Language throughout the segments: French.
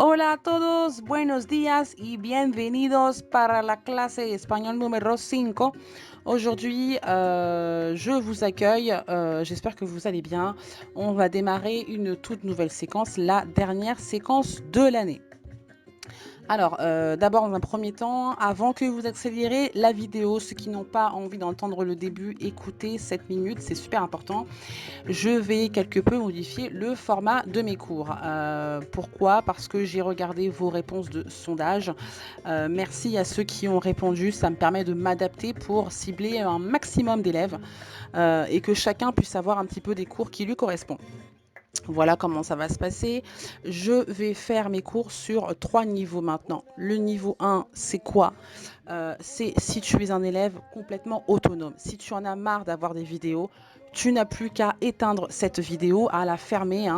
Hola a todos, buenos días y bienvenidos para la clase espagnol numéro 5. Aujourd'hui, je vous accueille, j'espère que vous allez bien. On va démarrer une toute nouvelle séquence, la dernière séquence de l'année. Alors, d'abord, dans un premier temps, avant que vous accélérez la vidéo, ceux qui n'ont pas envie d'entendre le début, écoutez 7 minutes, c'est super important. Je vais quelque peu modifier le format de mes cours. Pourquoi? Parce que j'ai regardé vos réponses de sondage. Merci à ceux qui ont répondu, ça me permet de m'adapter pour cibler un maximum d'élèves et que chacun puisse avoir un petit peu des cours qui lui correspondent. Voilà comment ça va se passer. Je vais faire mes cours sur 3 niveaux maintenant. Le niveau 1, c'est quoi? C'est si tu es un élève complètement autonome. Si tu en as marre d'avoir des vidéos, tu n'as plus qu'à éteindre cette vidéo, à la fermer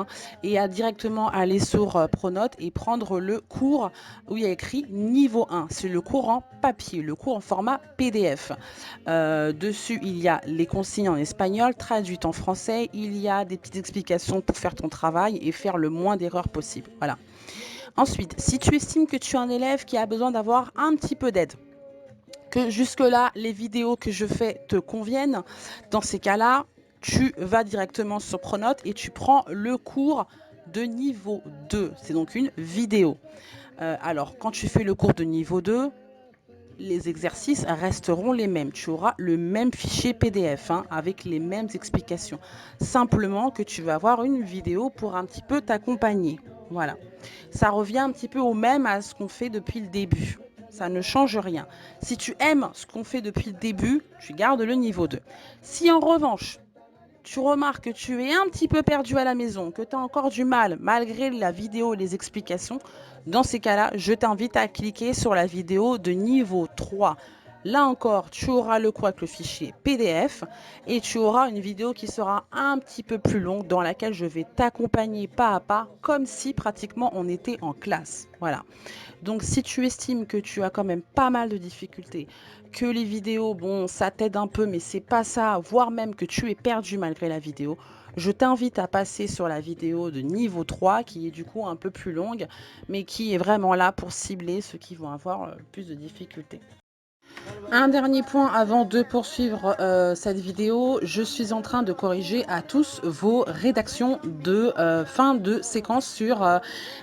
et à directement aller sur Pronote et prendre le cours où il y a écrit niveau 1. C'est le cours en papier, le cours en format PDF. Dessus, il y a les consignes en espagnol traduites en français. Il y a des petites explications pour faire ton travail et faire le moins d'erreurs possible. Voilà. Ensuite, si tu estimes que tu es un élève qui a besoin d'avoir un petit peu d'aide, que jusque-là, les vidéos que je fais te conviennent, dans ces cas-là, tu vas directement sur Pronote et tu prends le cours de niveau 2. C'est donc une vidéo. Alors, quand tu fais le cours de niveau 2, les exercices resteront les mêmes. Tu auras le même fichier PDF avec les mêmes explications. Simplement que tu vas avoir une vidéo pour un petit peu t'accompagner. Voilà. Ça revient un petit peu au même à ce qu'on fait depuis le début. Ça ne change rien. Si tu aimes ce qu'on fait depuis le début, tu gardes le niveau 2. Si en revanche, tu remarques que tu es un petit peu perdu à la maison, que tu as encore du mal, malgré la vidéo et les explications, dans ces cas-là, je t'invite à cliquer sur la vidéo de niveau 3. Là encore, tu auras le cours avec le fichier PDF et tu auras une vidéo qui sera un petit peu plus longue dans laquelle je vais t'accompagner pas à pas comme si pratiquement on était en classe. Voilà. Donc, si tu estimes que tu as quand même pas mal de difficultés, que les vidéos, bon, ça t'aide un peu, mais c'est pas ça, voire même que tu es perdu malgré la vidéo, je t'invite à passer sur la vidéo de niveau 3, qui est du coup un peu plus longue, mais qui est vraiment là pour cibler ceux qui vont avoir plus de difficultés. Un dernier point avant de poursuivre cette vidéo, je suis en train de corriger à tous vos rédactions de fin de séquence sur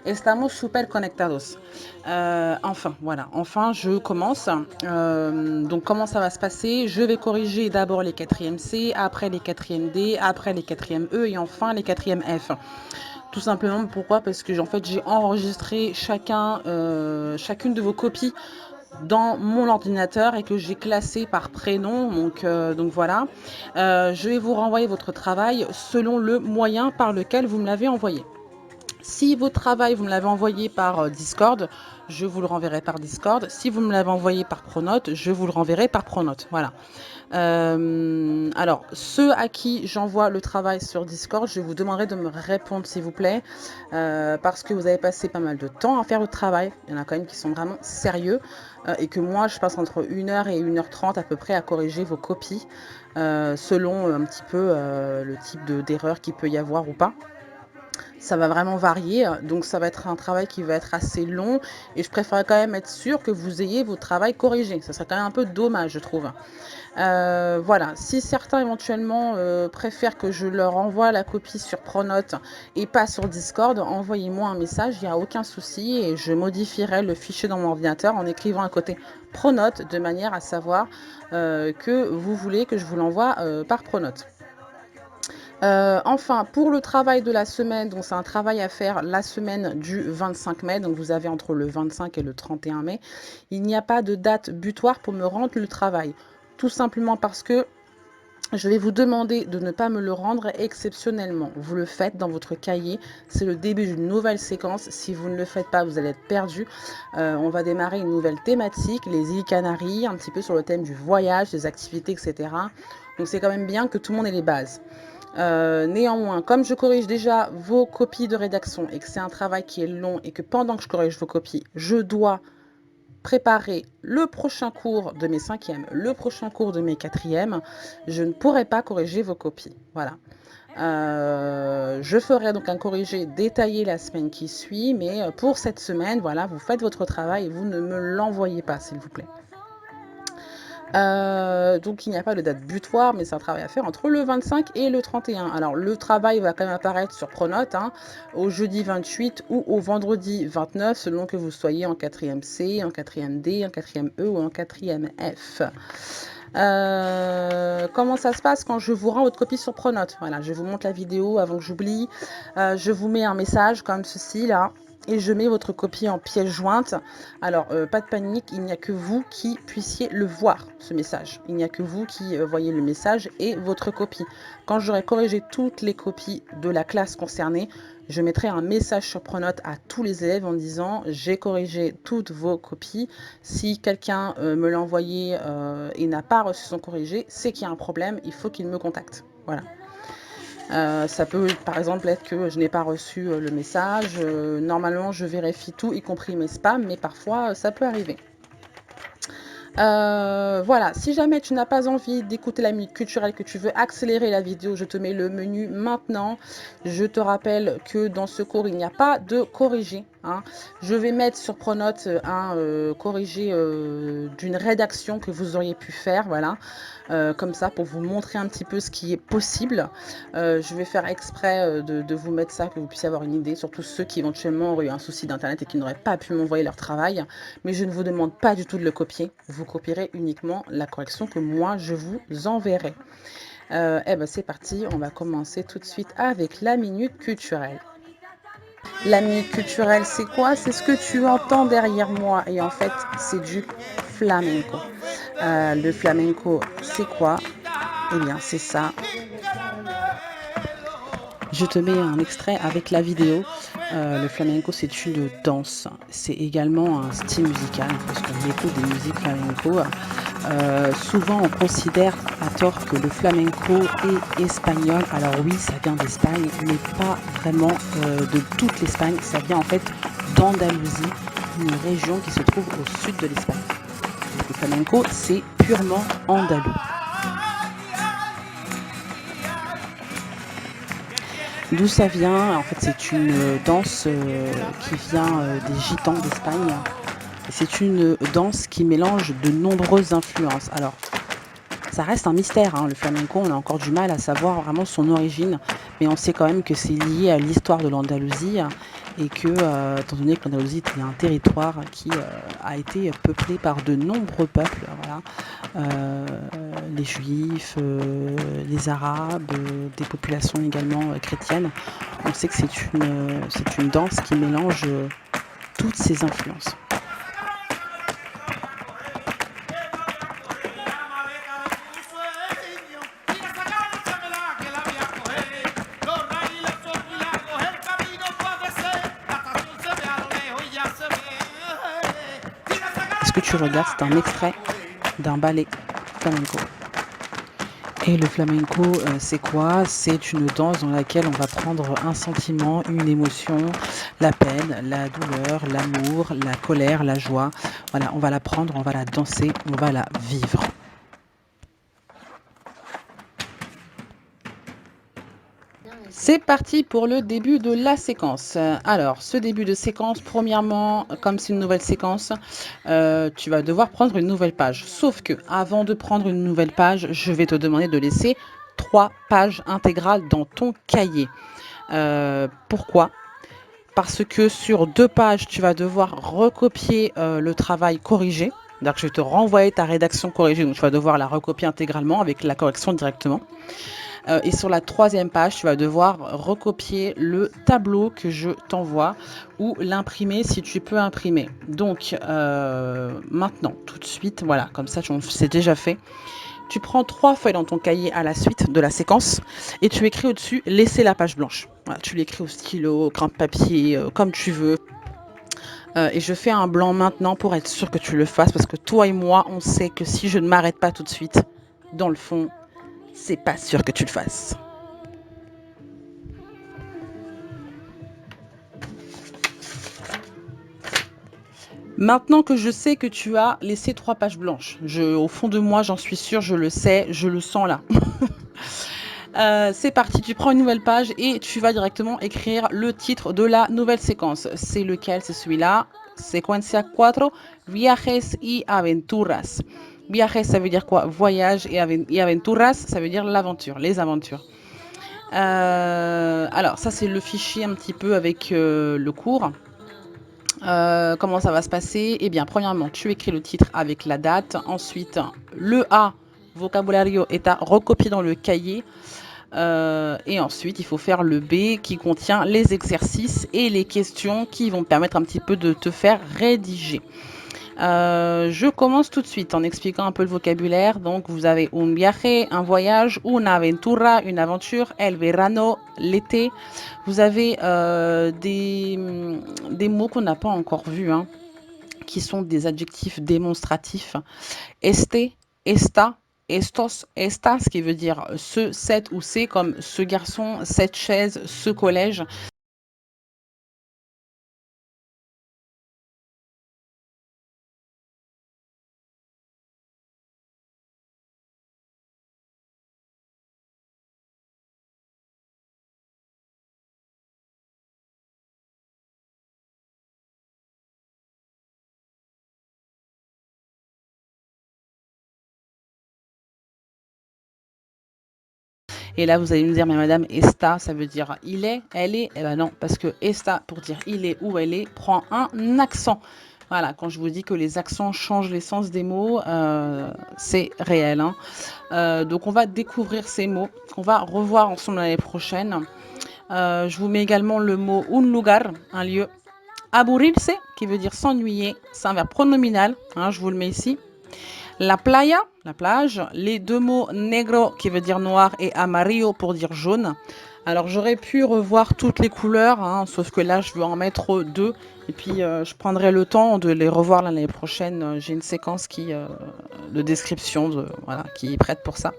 Estamos super conectados. Enfin, voilà, enfin je commence. Donc comment ça va se passer? Je vais corriger d'abord les 4e C, après les 4e D, après les 4e E et enfin les 4e F. Tout simplement, pourquoi? Parce que en fait, j'ai enregistré chacune de vos copies dans mon ordinateur et que j'ai classé par prénom. Donc voilà. Je vais vous renvoyer votre travail selon le moyen par lequel vous me l'avez envoyé. Si votre travail, vous me l'avez envoyé par Discord, je vous le renverrai par Discord. Si vous me l'avez envoyé par Pronote, je vous le renverrai par Pronote. Voilà. Alors, ceux à qui j'envoie le travail sur Discord, je vous demanderai de me répondre, s'il vous plaît, parce que vous avez passé pas mal de temps à faire le travail. Il y en a quand même qui sont vraiment sérieux et que moi, je passe entre 1h et 1h30 à peu près à corriger vos copies selon un petit peu le type d'erreur qu'il peut y avoir ou pas. Ça va vraiment varier, donc ça va être un travail qui va être assez long et je préfère quand même être sûre que vous ayez vos travails corrigés. Ça serait quand même un peu dommage, je trouve. Voilà, si certains éventuellement préfèrent que je leur envoie la copie sur Pronote et pas sur Discord, envoyez-moi un message, il n'y a aucun souci et je modifierai le fichier dans mon ordinateur en écrivant à côté Pronote de manière à savoir que vous voulez que je vous l'envoie par Pronote. Enfin, pour le travail de la semaine, donc c'est un travail à faire la semaine du 25 mai, donc vous avez entre le 25 et le 31 mai, il n'y a pas de date butoir pour me rendre le travail. Tout simplement parce que je vais vous demander de ne pas me le rendre exceptionnellement. Vous le faites dans votre cahier. C'est le début d'une nouvelle séquence. Si vous ne le faites pas, vous allez être perdu. On va démarrer une nouvelle thématique, les îles Canaries, un petit peu sur le thème du voyage, des activités, etc. Donc c'est quand même bien que tout le monde ait les bases. Néanmoins, comme je corrige déjà vos copies de rédaction et que c'est un travail qui est long et que pendant que je corrige vos copies, je dois préparer le prochain cours de mes 5e, le prochain cours de mes 4e, je ne pourrai pas corriger vos copies. Voilà. Je ferai donc un corrigé détaillé la semaine qui suit, mais pour cette semaine, voilà, vous faites votre travail et vous ne me l'envoyez pas, s'il vous plaît. Donc il n'y a pas de date butoir, mais c'est un travail à faire entre le 25 et le 31. Alors le travail va quand même apparaître sur Pronote au jeudi 28 ou au vendredi 29, selon que vous soyez en 4e C, en 4e D, en 4e E ou en 4e F. Comment ça se passe quand je vous rends votre copie sur Pronote? Voilà, je vous montre la vidéo avant que j'oublie. Je vous mets un message comme ceci là. Et je mets votre copie en pièce jointe. Alors, pas de panique, il n'y a que vous qui puissiez le voir, ce message. Il n'y a que vous qui voyez le message et votre copie. Quand j'aurai corrigé toutes les copies de la classe concernée, je mettrai un message sur Pronote à tous les élèves en disant « J'ai corrigé toutes vos copies. Si quelqu'un me l'a envoyé et n'a pas reçu son corrigé, c'est qu'il y a un problème, il faut qu'il me contacte. » Voilà. Ça peut par exemple être que je n'ai pas reçu le message. Normalement, je vérifie tout, y compris mes spams, mais parfois, ça peut arriver. Voilà, si jamais tu n'as pas envie d'écouter la minute culturelle, que tu veux accélérer la vidéo, je te mets le menu maintenant. Je te rappelle que dans ce cours, il n'y a pas de corrigé. Je vais mettre sur Pronote un corrigé d'une rédaction que vous auriez pu faire, voilà, comme ça pour vous montrer un petit peu ce qui est possible. Je vais faire exprès de vous mettre ça, que vous puissiez avoir une idée, surtout ceux qui éventuellement auraient eu un souci d'internet et qui n'auraient pas pu m'envoyer leur travail. Mais je ne vous demande pas du tout de le copier, vous copierez uniquement la correction que moi je vous enverrai. Eh ben c'est parti, on va commencer tout de suite avec la minute culturelle. La minute culturelle, c'est quoi? C'est ce que tu entends derrière moi. Et en fait, c'est du flamenco. Le flamenco, c'est quoi? Eh bien, c'est ça. Je te mets un extrait avec la vidéo. Le flamenco, c'est une danse. C'est également un style musical, parce qu'on écoute des musiques flamenco. Souvent, on considère à tort que le flamenco est espagnol. Alors oui, ça vient d'Espagne, mais pas vraiment de toute l'Espagne. Ça vient en fait d'Andalousie, une région qui se trouve au sud de l'Espagne. Le flamenco, c'est purement andalou. D'où ça vient? En fait, c'est une danse qui vient des gitans d'Espagne. C'est une danse qui mélange de nombreuses influences. Alors, ça reste un mystère, le flamenco, on a encore du mal à savoir vraiment son origine, mais on sait quand même que c'est lié à l'histoire de l'Andalousie et que, étant donné que l'Andalousie était un territoire qui a été peuplé par de nombreux peuples, voilà, les Juifs, les Arabes, des populations également chrétiennes, on sait que c'est une danse qui mélange toutes ces influences. Ce que tu regardes, c'est un extrait d'un ballet flamenco. Et le flamenco, c'est quoi? C'est une danse dans laquelle on va prendre un sentiment, une émotion, la peine, la douleur, l'amour, la colère, la joie. Voilà, on va la prendre, on va la danser, on va la vivre. C'est parti pour le début de la séquence. Alors, ce début de séquence, premièrement, comme c'est une nouvelle séquence, tu vas devoir prendre une nouvelle page. Sauf que, avant de prendre une nouvelle page, je vais te demander de laisser 3 pages intégrales dans ton cahier. Pourquoi? Parce que sur 2 pages, tu vas devoir recopier le travail corrigé. C'est-à-dire que je vais te renvoyer ta rédaction corrigée, donc tu vas devoir la recopier intégralement avec la correction directement. Et sur la 3e page, tu vas devoir recopier le tableau que je t'envoie ou l'imprimer si tu peux imprimer. Donc maintenant, tout de suite, voilà, comme ça, c'est déjà fait. Tu prends 3 feuilles dans ton cahier à la suite de la séquence et tu écris au-dessus « Laissez la page blanche ». Voilà, tu l'écris au stylo, au crayon de papier, comme tu veux. Et je fais un blanc maintenant pour être sûr que tu le fasses parce que toi et moi, on sait que si je ne m'arrête pas tout de suite, dans le fond, c'est pas sûr que tu le fasses. Maintenant que je sais que tu as laissé 3 pages blanches, au fond de moi, j'en suis sûre, je le sais, je le sens là. C'est parti, tu prends une nouvelle page et tu vas directement écrire le titre de la nouvelle séquence. C'est lequel? C'est celui-là. Secuencia 4, viajes y aventuras. Viajes, ça veut dire quoi? Voyage, et aventuras, ça veut dire l'aventure, les aventures. Alors, ça, c'est le fichier un petit peu avec le cours. Comment ça va se passer? Eh bien, premièrement, tu écris le titre avec la date. Ensuite, le A, vocabulario, est à recopier dans le cahier. Et ensuite, il faut faire le B qui contient les exercices et les questions qui vont permettre un petit peu de te faire rédiger. Je commence tout de suite en expliquant un peu le vocabulaire. Donc, vous avez un viaje, un voyage, una aventura, une aventure, el verano, l'été. Vous avez des mots qu'on n'a pas encore vus, hein, qui sont des adjectifs démonstratifs. Este, esta, estos, estas, qui veut dire ce, cette ou c'est, comme ce garçon, cette chaise, ce collège. Et là, vous allez me dire, mais madame, esta, ça veut dire il est, elle est. Eh ben non, parce que esta, pour dire il est ou elle est, prend un accent. Voilà, quand je vous dis que les accents changent les sens des mots, c'est réel, hein. Donc, on va découvrir ces mots qu'on va revoir ensemble l'année prochaine. Je vous mets également le mot un lugar, un lieu. Aburrirse, qui veut dire s'ennuyer, c'est un verbe pronominal, hein, je vous le mets ici. La playa, la plage, les deux mots negro qui veut dire noir et amarillo pour dire jaune. Alors j'aurais pu revoir toutes les couleurs, hein, sauf que là je veux en mettre deux et puis je prendrai le temps de les revoir l'année prochaine. J'ai une séquence de description voilà, qui est prête pour ça.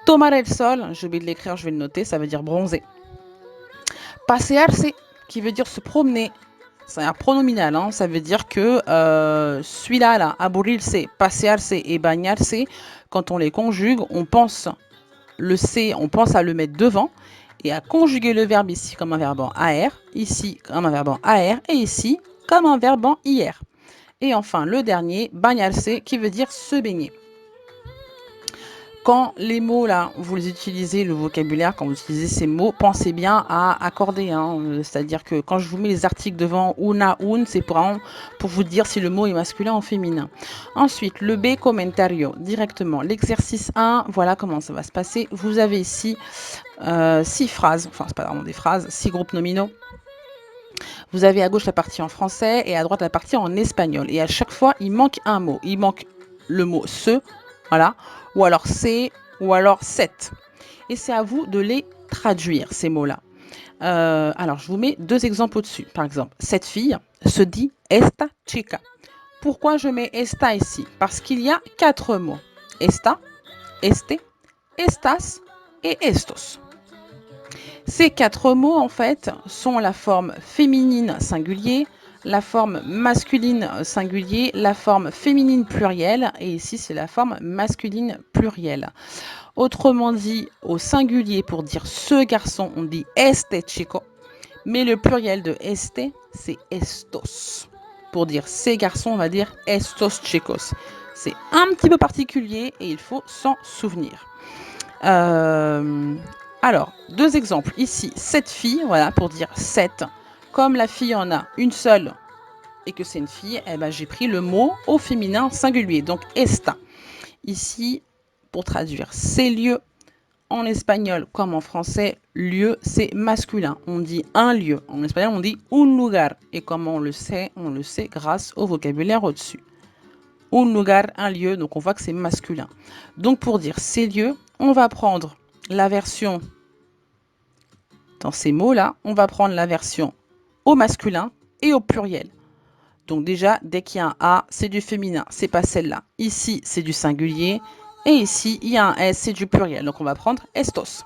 Tomar el sol, j'ai oublié de l'écrire, je vais le noter, ça veut dire bronzer. Pasearse, qui veut dire se promener. C'est un pronominal, hein, ça veut dire que celui-là, là, aburrirse, pasearse et bañarse, quand on les conjugue, on pense on pense à le mettre devant et à conjuguer le verbe ici comme un verbe en AR, ici comme un verbe en AR et ici comme un verbe en IR. Et enfin, le dernier, bañarse, qui veut dire se baigner. Quand les mots là, vous les utilisez, le vocabulaire, quand vous utilisez ces mots, pensez bien à accorder, hein. C'est-à-dire que quand je vous mets les articles devant una, un, c'est pour vous dire si le mot est masculin ou féminin. Ensuite, le B, commentario, directement. L'exercice 1, voilà comment ça va se passer. Vous avez ici 6 phrases, enfin, c'est pas vraiment des phrases, 6 groupes nominaux. Vous avez à gauche la partie en français et à droite la partie en espagnol. Et à chaque fois, il manque un mot. Il manque le mot ce, voilà, ou alors c'est, ou alors cette. Et c'est à vous de les traduire, ces mots-là. Alors, je vous mets deux exemples au-dessus. Par exemple, cette fille se dit esta chica. Pourquoi je mets esta ici? Parce qu'il y a 4 mots. Esta, este, estas et estos. Ces 4 mots, en fait, sont la forme féminine singulier, la forme masculine singulier, la forme féminine plurielle, et ici, c'est la forme masculine plurielle. Autrement dit, au singulier, pour dire ce garçon, on dit este chico, mais le pluriel de este, c'est estos. Pour dire ces garçons, on va dire estos chicos. C'est un petit peu particulier et il faut s'en souvenir. Alors, deux exemples. Ici, cette fille, voilà, pour dire cette. Comme la fille en a une seule et que c'est une fille, eh ben, j'ai pris le mot au féminin singulier, donc esta. Ici, pour traduire ces lieux, en espagnol comme en français, lieu, c'est masculin. On dit un lieu. En espagnol, on dit un lugar. Et comme on le sait grâce au vocabulaire au-dessus. Un lugar, un lieu, donc on voit que c'est masculin. Donc pour dire ces lieux, on va prendre la version, dans ces mots-là, on va prendre la version au masculin et au pluriel. Donc déjà, dès qu'il y a un A, c'est du féminin, c'est pas celle-là. Ici, c'est du singulier. Et ici, il y a un S, c'est du pluriel. Donc on va prendre estos.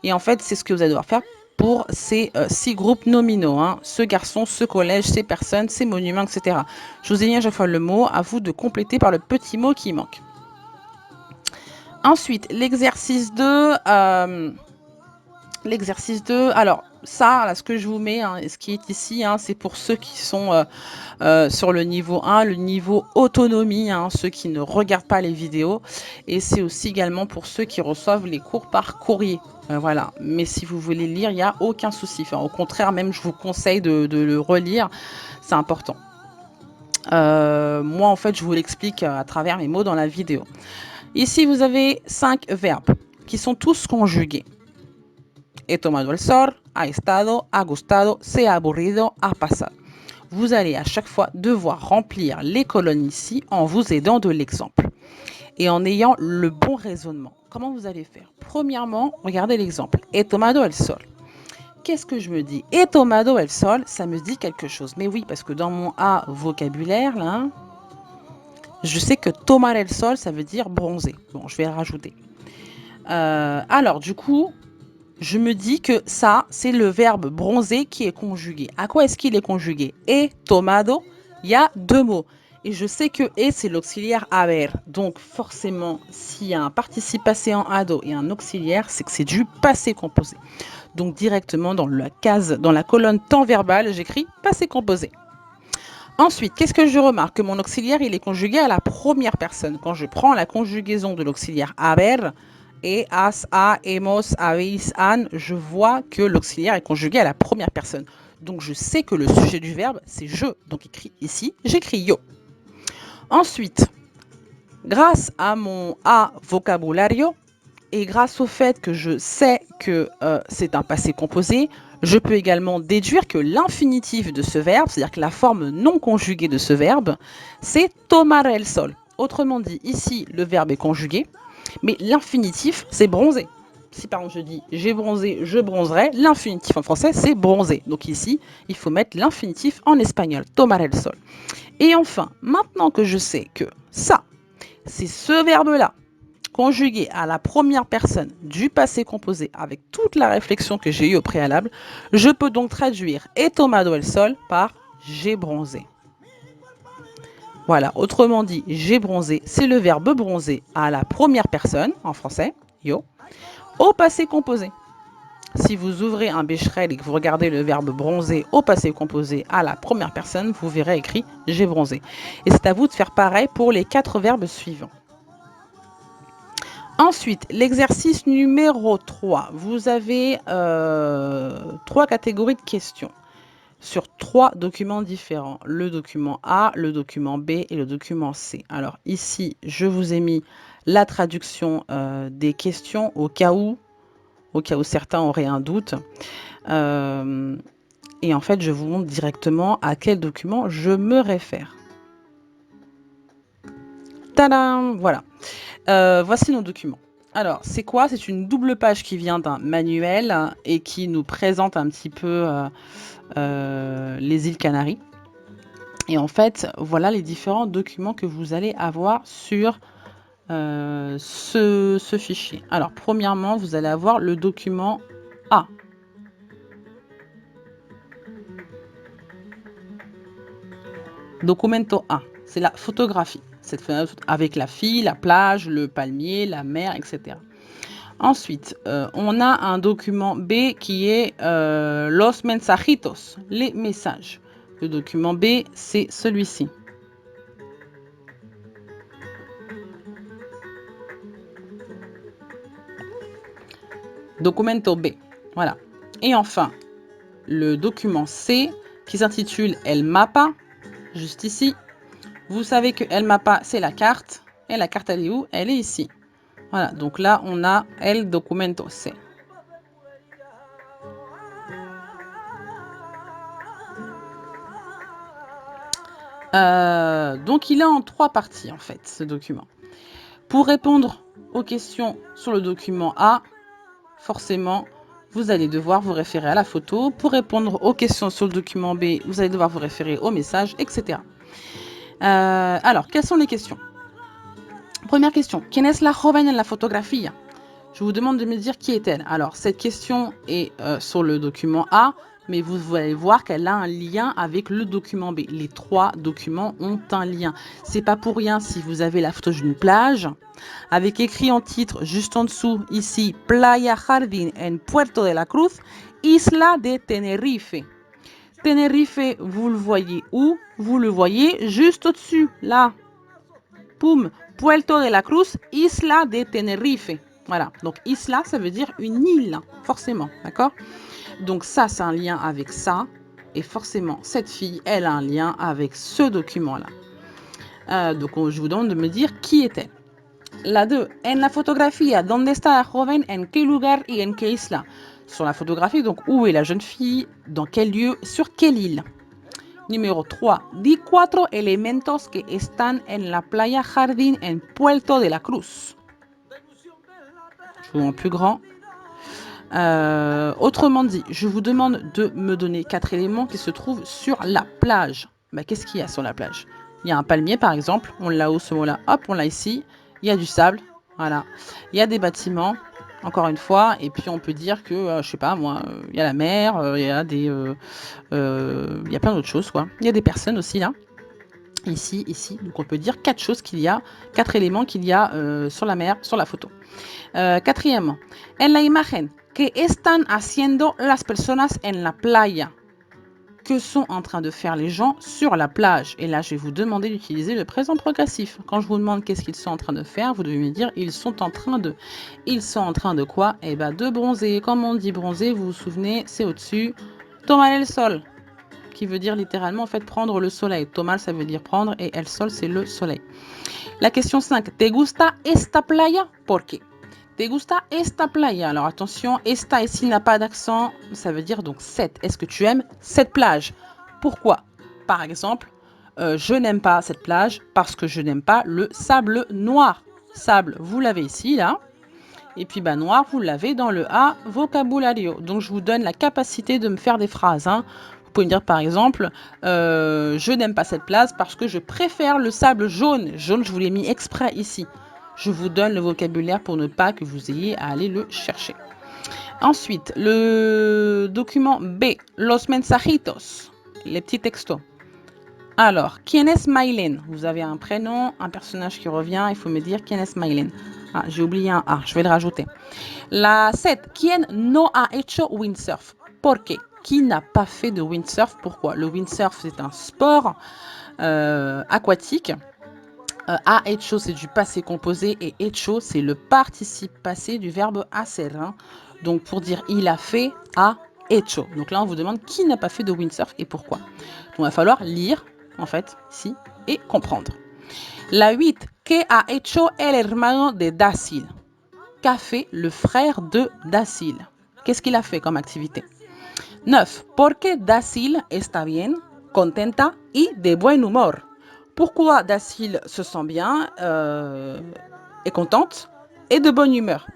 Et en fait, c'est ce que vous allez devoir faire pour ces 6 groupes nominaux, hein. Ce garçon, ce collège, ces personnes, ces monuments, etc. Je vous ai mis à chaque fois le mot, à vous de compléter par le petit mot qui manque. Ensuite, l'exercice 2, alors ça, là, ce que je vous mets, hein, ce qui est ici, hein, c'est pour ceux qui sont sur le niveau 1, le niveau autonomie, hein, ceux qui ne regardent pas les vidéos. Et c'est aussi également pour ceux qui reçoivent les cours par courrier. Voilà. Mais si vous voulez lire, il n'y a aucun souci. Enfin, au contraire, même, je vous conseille de le relire. C'est important. Moi, en fait, je vous l'explique à travers mes mots dans la vidéo. Ici, vous avez 5 verbes qui sont tous conjugués. He tomado el sol, ha estado, ha gustado, se ha aburrido, ha pasado. Vous allez à chaque fois devoir remplir les colonnes ici en vous aidant de l'exemple et en ayant le bon raisonnement. Comment vous allez faire? Premièrement, regardez l'exemple. He tomado el sol. Qu'est-ce que je me dis? He tomado el sol, ça me dit quelque chose. Mais oui, parce que dans mon A vocabulaire, là, je sais que tomar el sol, ça veut dire bronzer. Bon, je vais le rajouter. Alors, du coup, je me dis que ça, c'est le verbe bronzer qui est conjugué. À quoi est-ce qu'il est conjugué? He tomado, il y a 2 mots. Et je sais que he, c'est l'auxiliaire haber. Donc, forcément, s'il y a un participe passé en ado et un auxiliaire, c'est que c'est du passé composé. Donc, directement dans la case, dans la colonne temps verbal, j'écris passé composé. Ensuite, qu'est-ce que je remarque? Que mon auxiliaire, il est conjugué à la première personne. Quand je prends la conjugaison de l'auxiliaire haber, et, as, a, hemos, habéis, han, je vois que l'auxiliaire est conjugué à la première personne. Donc, je sais que le sujet du verbe, c'est je. Donc, écrit ici, j'écris yo. Ensuite, grâce à mon a vocabulario et grâce au fait que je sais que c'est un passé composé, je peux également déduire que l'infinitif de ce verbe, c'est-à-dire que la forme non conjuguée de ce verbe, c'est tomar el sol. Autrement dit, ici, le verbe est conjugué, mais l'infinitif, c'est bronzer. Si par exemple je dis j'ai bronzé, je bronzerai, l'infinitif en français, c'est bronzer. Donc ici, il faut mettre l'infinitif en espagnol, tomar el sol. Et enfin, maintenant que je sais que ça, c'est ce verbe-là, conjugué à la première personne du passé composé avec toute la réflexion que j'ai eue au préalable, je peux donc traduire he tomado el sol par j'ai bronzé. Voilà, autrement dit, j'ai bronzé, c'est le verbe bronzer à la première personne, en français, yo, au passé composé. Si vous ouvrez un Becherel et que vous regardez le verbe bronzer au passé composé à la première personne, vous verrez écrit j'ai bronzé. Et c'est à vous de faire pareil pour les 4 verbes suivants. Ensuite, l'exercice numéro 3. Vous avez 3 catégories de questions sur 3 documents différents. Le document A, le document B et le document C. Alors ici, je vous ai mis la traduction des questions au cas où certains auraient un doute. Et en fait, je vous montre directement à quel document je me réfère. Tadam! Voilà. Voici nos documents. Alors, c'est quoi? C'est une double page qui vient d'un manuel et qui nous présente un petit peu les îles Canaries. Et en fait, voilà les différents documents que vous allez avoir sur ce fichier. Alors, premièrement, vous allez avoir le document A. Documento A, c'est la photographie. Cette fenêtre avec la fille, la plage, le palmier, la mer, etc. Ensuite, on a un document B qui est los mensajitos, les messages. Le document B, c'est celui-ci. Documento B, voilà. Et enfin, le document C qui s'intitule El Mapa, juste ici. Vous savez que El Mapa, c'est la carte. Et la carte, elle est où? Elle est ici. Voilà, donc là, on a El Documento C. Donc, il est en 3 parties, en fait, ce document. Pour répondre aux questions sur le document A, forcément, vous allez devoir vous référer à la photo. Pour répondre aux questions sur le document B, vous allez devoir vous référer au message, etc. Alors, quelles sont les questions? Première question. ¿Quién es la joven en la fotografía? Je vous demande de me dire qui est-elle. Alors, cette question est sur le document A, mais vous allez voir qu'elle a un lien avec le document B. Les trois documents ont un lien. C'est pas pour rien si vous avez la photo d'une plage, avec écrit en titre, juste en dessous, ici, Playa Jardín en Puerto de la Cruz, Isla de Tenerife. Tenerife, vous le voyez où? Vous le voyez juste au-dessus, là. Poum, Puerto de la Cruz, Isla de Tenerife. Voilà, donc Isla, ça veut dire une île, forcément, d'accord? Donc ça, c'est un lien avec ça. Et forcément, cette fille, elle a un lien avec ce document-là. Donc je vous demande de me dire qui est-elle. La 2. En la fotografía, ¿dónde está la joven? ¿En qué lugar y en qué isla? Sur la photographie, donc où est la jeune fille? Dans quel lieu? Sur quelle île? Numéro 3. Di 4 elementos que están en la playa Jardín en Puerto de la Cruz. Je vous en plus grand. Autrement dit, je vous demande de me donner 4 éléments qui se trouvent sur la plage. Qu'est-ce qu'il y a sur la plage? Il y a un palmier par exemple, on l'a où ce mot-là? Hop, on l'a ici. Il y a du sable, voilà. Il y a des bâtiments, encore une fois, et puis on peut dire que, je sais pas moi, il y a la mer, il y a des, il y a plein d'autres choses quoi. Il y a des personnes aussi là. Ici, donc on peut dire 4 choses qu'il y a, 4 éléments qu'il y a sur la mer, sur la photo. Quatrièmement, en la imagen, ¿qué están haciendo las personas en la playa? Que sont en train de faire les gens sur la plage? Et là, je vais vous demander d'utiliser le présent progressif. Quand je vous demande qu'est-ce qu'ils sont en train de faire, vous devez me dire ils sont en train de. Ils sont en train de quoi? Eh bien, de bronzer. Comme on dit bronzer, vous vous souvenez, c'est au-dessus. Tomar el sol, qui veut dire littéralement en fait prendre le soleil. Tomar, ça veut dire prendre et el sol, c'est le soleil. La question 5. ¿Te gusta esta playa? ¿Por qué? ¿Te gusta esta playa? Alors attention, esta ici n'a pas d'accent, ça veut dire donc cette. Est-ce que tu aimes cette plage? Pourquoi? Par exemple, je n'aime pas cette plage parce que je n'aime pas le sable noir. Sable, vous l'avez ici, là. Et puis noir, vous l'avez dans le A, vocabulario. Donc je vous donne la capacité de me faire des phrases. Vous pouvez me dire par exemple, je n'aime pas cette plage parce que je préfère le sable jaune. Jaune, je vous l'ai mis exprès ici. Je vous donne le vocabulaire pour ne pas que vous ayez à aller le chercher. Ensuite, le document B, los mensajitos, les petits textos. Alors, ¿quién es Mylène? Vous avez un prénom, un personnage qui revient, il faut me dire ¿quién es Mylène? Ah, j'ai oublié un A, je vais le rajouter. La 7, ¿quién no ha hecho windsurf? ¿Por qué? Qui n'a pas fait de windsurf? Pourquoi? Le windsurf, c'est un sport aquatique. Ha hecho, c'est du passé composé et hecho, c'est le participe passé du verbe hacer. Donc, pour dire il a fait, ha hecho. Donc là, on vous demande qui n'a pas fait de windsurf et pourquoi. Donc, il va falloir lire, en fait, ici, et comprendre. La 8, ¿qué ha hecho el hermano de Dasil? Qu'a fait le frère de Dasil? Qu'est-ce qu'il a fait comme activité? 9, ¿por qué Dasil está bien, contenta y de buen humor? Pourquoi Dasil se sent bien, est contente et de bonne humeur?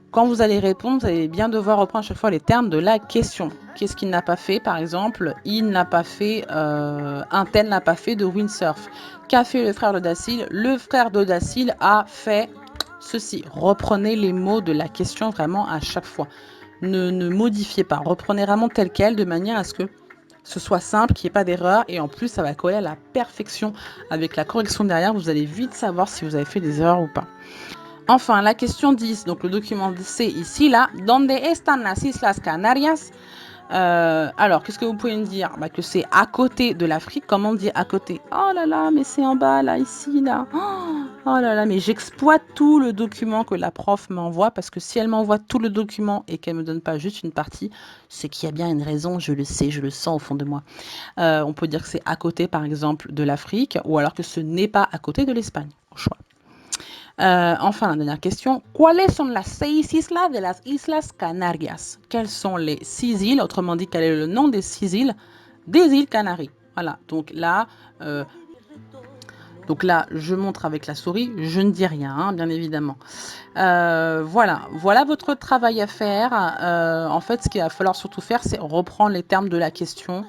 Quand vous allez répondre, vous allez bien devoir reprendre à chaque fois les termes de la question. Qu'est-ce qu'il n'a pas fait? Par exemple, il n'a pas fait, un tel n'a pas fait de windsurf. Qu'a fait le frère de Dasil? Le frère de Dasil a fait ceci. Reprenez les mots de la question vraiment à chaque fois. Ne modifiez pas. Reprenez vraiment tel quel de manière à ce que ce soit simple, qu'il n'y ait pas d'erreur. Et en plus, ça va coller à la perfection. Avec la correction derrière, vous allez vite savoir si vous avez fait des erreurs ou pas. Enfin, la question 10, donc le document C ici, là. ¿Dónde están las Islas Canarias? Alors, qu'est-ce que vous pouvez me dire? Que c'est à côté de l'Afrique. Comment on dit à côté? Oh là là, mais c'est en bas, là, ici, là. Oh là là, mais j'exploite tout le document que la prof m'envoie parce que si elle m'envoie tout le document et qu'elle ne me donne pas juste une partie, c'est qu'il y a bien une raison, je le sais, je le sens au fond de moi. On peut dire que c'est à côté, par exemple, de l'Afrique ou alors que ce n'est pas à côté de l'Espagne, au choix. Enfin, la dernière question. ¿Cuáles son las 6 islas de las Islas Canarias? Quelles sont les 6 îles? Autrement dit, quel est le nom des 6 îles des îles Canaries? Voilà, donc là, je montre avec la souris, je ne dis rien, bien évidemment. Voilà votre travail à faire. En fait, ce qu'il va falloir surtout faire, c'est reprendre les termes de la question.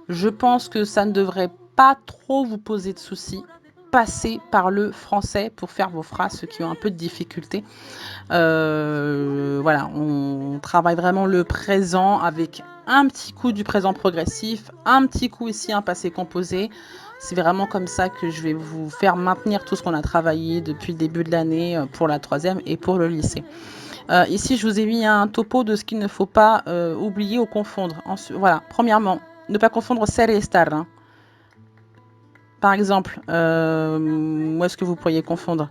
Je pense que ça ne devrait pas trop vous poser de soucis. passer par le français pour faire vos phrases, ceux qui ont un peu de difficulté. Voilà, on travaille vraiment le présent avec un petit coup du présent progressif, un petit coup ici un passé composé. C'est vraiment comme ça que je vais vous faire maintenir tout ce qu'on a travaillé depuis le début de l'année pour la troisième et pour le lycée. Ici, je vous ai mis un topo de ce qu'il ne faut pas oublier ou confondre. Voilà, premièrement, ne pas confondre ser et estar. Hein. Par exemple, où est-ce que vous pourriez confondre?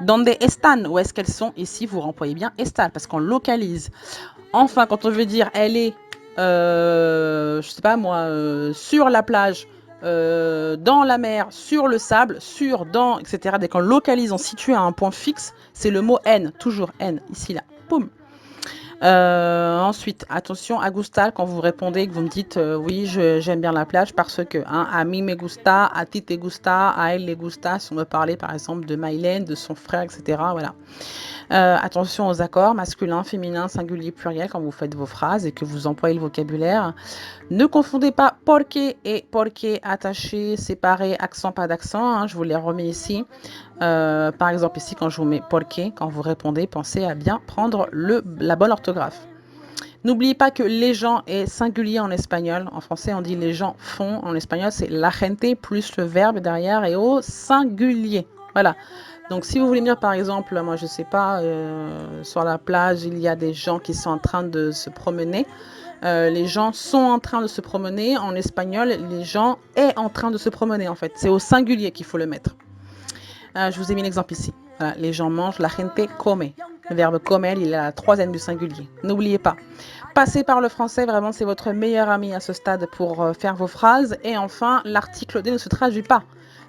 Donde están, où est-ce qu'elles sont? Ici, vous remployez bien estar, parce qu'on localise. Enfin, quand on veut dire elle est, je sais pas moi, sur la plage, dans la mer, sur le sable, sur, dans, etc. Dès qu'on localise, on situe à un point fixe, c'est le mot en, toujours en, ici, là. Boum. Ensuite, attention à gustar quand vous répondez, que vous me dites oui, j'aime bien la plage parce que hein, a mí me gusta, a ti te gusta, a elle le gusta, si on veut parler par exemple de Mylène, de son frère, etc. Voilà. Attention aux accords masculin, féminin, singulier, pluriel quand vous faites vos phrases et que vous employez le vocabulaire. Ne confondez pas porque et porque attaché, séparé, accent, pas d'accent. Hein, je vous les remets ici. Par exemple, ici, quand je vous mets porque, quand vous répondez, pensez à bien prendre la bonne orthographe. N'oubliez pas que les gens est singulier en espagnol. En français, on dit les gens font. En espagnol, c'est la gente plus le verbe derrière et au singulier. Voilà. Donc, si vous voulez dire, par exemple, moi, je sais pas, sur la plage, il y a des gens qui sont en train de se promener. Les gens sont en train de se promener. En espagnol, les gens est en train de se promener, en fait. C'est au singulier qu'il faut le mettre. Je vous ai mis l'exemple ici. Voilà, les gens mangent, la gente come. Le verbe comer, il est à la troisième du singulier. N'oubliez pas. Passez par le français, vraiment, c'est votre meilleur ami à ce stade pour faire vos phrases. Et enfin, l'article D ne se traduit pas.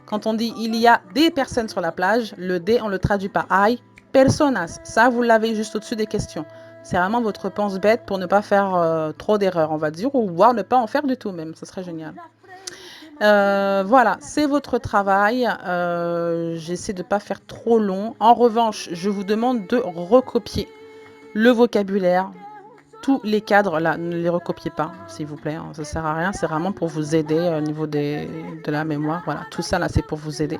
Quand on dit il y a des personnes sur la plage, le D, on ne le traduit pas. Hay personas. Ça, vous l'avez juste au-dessus des questions. C'est vraiment votre pense-bête pour ne pas faire trop d'erreurs, on va dire, ou voire ne pas en faire du tout même. Ce serait génial. Voilà, c'est votre travail. J'essaie de ne pas faire trop long. En revanche, je vous demande de recopier le vocabulaire. Tous les cadres, là, ne les recopiez pas, s'il vous plaît. Hein, ça ne sert à rien. C'est vraiment pour vous aider au niveau de la mémoire. Voilà, tout ça, là, c'est pour vous aider.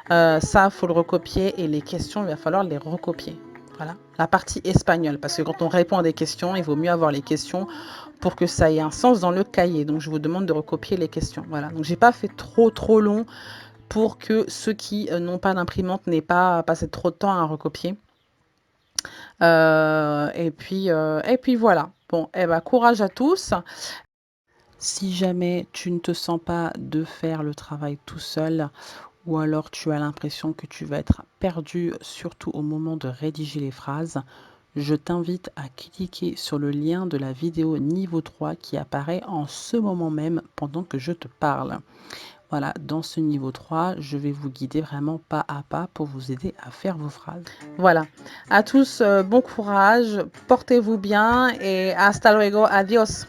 Ça, il faut le recopier. Et les questions, il va falloir les recopier. Voilà, la partie espagnole. Parce que quand on répond à des questions, il vaut mieux avoir les questions pour que ça ait un sens dans le cahier. Donc, je vous demande de recopier les questions. Voilà, donc j'ai pas fait trop long pour que ceux qui n'ont pas d'imprimante n'aient pas passé trop de temps à recopier. Et puis voilà. Bon, eh ben, courage à tous. Si jamais tu ne te sens pas de faire le travail tout seul, ou alors tu as l'impression que tu vas être perdu, surtout au moment de rédiger les phrases, je t'invite à cliquer sur le lien de la vidéo niveau 3 qui apparaît en ce moment même pendant que je te parle. Voilà, dans ce niveau 3, je vais vous guider vraiment pas à pas pour vous aider à faire vos phrases. Voilà, à tous, bon courage, portez-vous bien et hasta luego, adios.